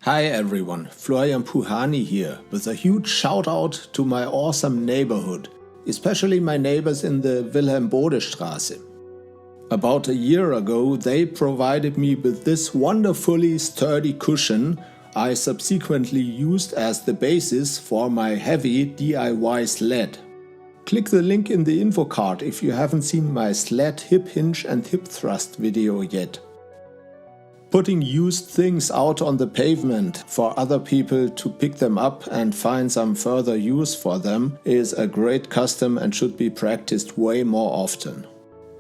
Hi everyone, Florian Puhani here with a huge shout out to my awesome neighborhood, especially my neighbors in the Wilhelm Bode Straße. About a year ago they provided me with this wonderfully sturdy cushion I subsequently used as the basis for my heavy DIY sled. Click the link in the info card if you haven't seen my sled hip hinge and hip thrust video yet. Putting used things out on the pavement for other people to pick them up and find some further use for them is a great custom and should be practiced way more often.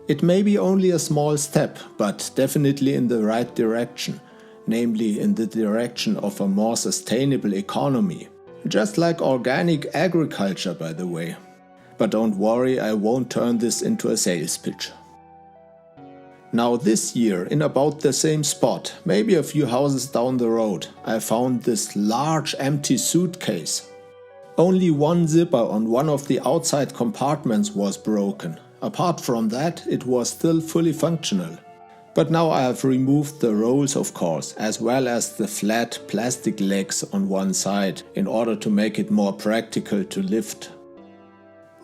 It may be only a small step, but definitely in the right direction, namely in the direction of a more sustainable economy. Just like organic agriculture, by the way. But don't worry, I won't turn this into a sales pitch. Now this year, in about the same spot, maybe a few houses down the road, I found this large empty suitcase. Only one zipper on one of the outside compartments was broken. Apart from that, it was still fully functional. But now I have removed the rolls, of course, as well as the flat plastic legs on one side, in order to make it more practical to lift.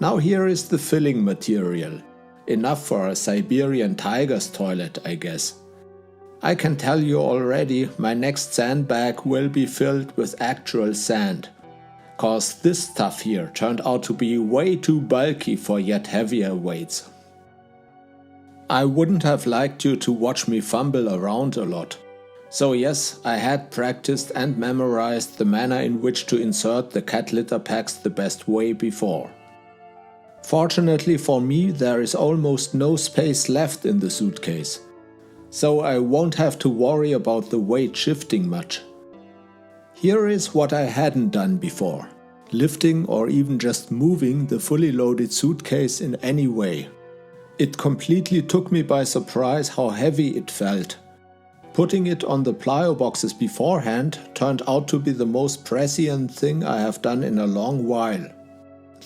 Now here is the filling material. Enough for a Siberian tiger's toilet, I guess. I can tell you already, my next sandbag will be filled with actual sand. Cause this stuff here turned out to be way too bulky for yet heavier weights. I wouldn't have liked you to watch me fumble around a lot. So yes, I had practiced and memorized the manner in which to insert the cat litter packs the best way before. Fortunately for me, there is almost no space left in the suitcase, so I won't have to worry about the weight shifting much. Here is what I hadn't done before, lifting or even just moving the fully loaded suitcase in any way. It completely took me by surprise how heavy it felt. Putting it on the plyo boxes beforehand turned out to be the most prescient thing I have done in a long while.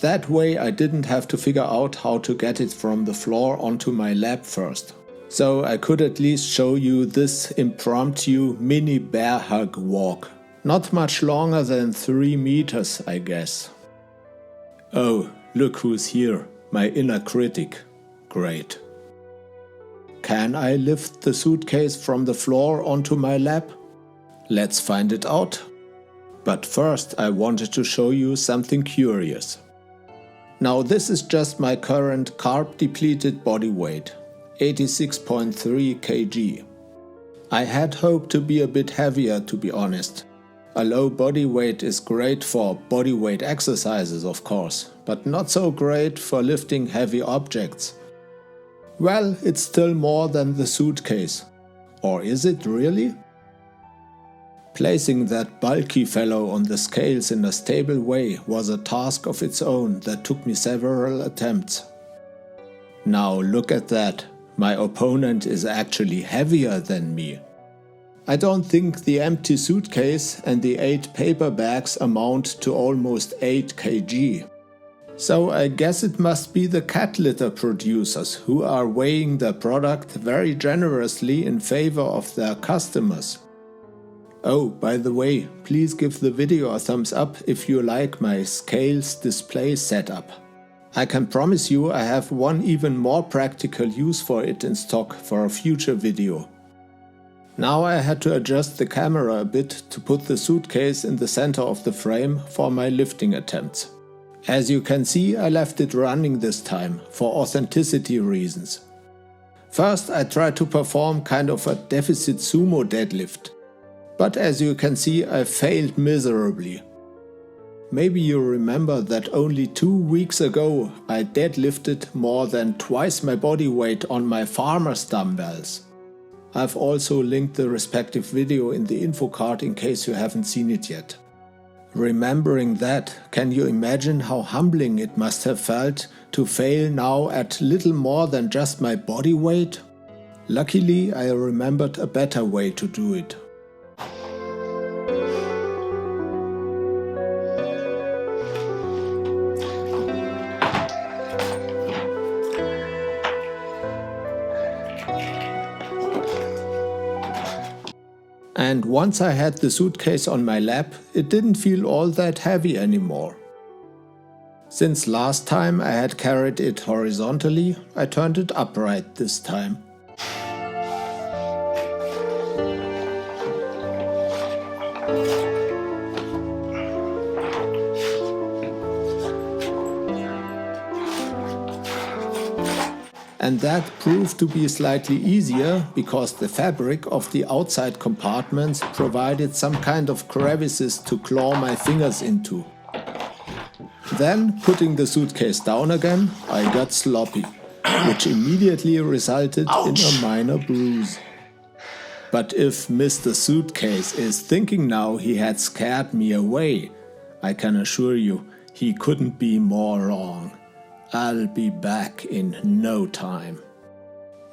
That way I didn't have to figure out how to get it from the floor onto my lap first. So I could at least show you this impromptu mini bear hug walk. Not much longer than 3 meters, I guess. Oh, look who's here, my inner critic. Great. Can I lift the suitcase from the floor onto my lap? Let's find it out. But first I wanted to show you something curious. Now this is just my current carb-depleted body weight, 86.3 kg. I had hoped to be a bit heavier, to be honest. A low body weight is great for body weight exercises, of course, but not so great for lifting heavy objects. Well, it's still more than the suitcase. Or is it really? Placing that bulky fellow on the scales in a stable way was a task of its own that took me several attempts. Now look at that, my opponent is actually heavier than me. I don't think the empty suitcase and the 8 paper bags amount to almost 8 kg. So I guess it must be the cat litter producers who are weighing their product very generously in favor of their customers. Oh, by the way, please give the video a thumbs up if you like my scales display setup. I can promise you I have one even more practical use for it in stock for a future video. Now I had to adjust the camera a bit to put the suitcase in the center of the frame for my lifting attempts. As you can see, I left it running this time, for authenticity reasons. First I tried to perform kind of a deficit sumo deadlift. But as you can see, I failed miserably. Maybe you remember that only 2 weeks ago I deadlifted more than twice my body weight on my farmer's dumbbells. I've also linked the respective video in the info card in case you haven't seen it yet. Remembering that, can you imagine how humbling it must have felt to fail now at little more than just my body weight? Luckily, I remembered a better way to do it. And once I had the suitcase on my lap, it didn't feel all that heavy anymore. Since last time I had carried it horizontally, I turned it upright this time. And that proved to be slightly easier because the fabric of the outside compartments provided some kind of crevices to claw my fingers into. Then, putting the suitcase down again, I got sloppy, which immediately resulted in a minor bruise. But if Mr. Suitcase is thinking now he had scared me away, I can assure you he couldn't be more wrong. I'll be back in no time.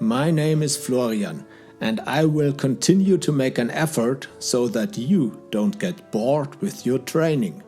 My name is Florian, and I will continue to make an effort so that you don't get bored with your training.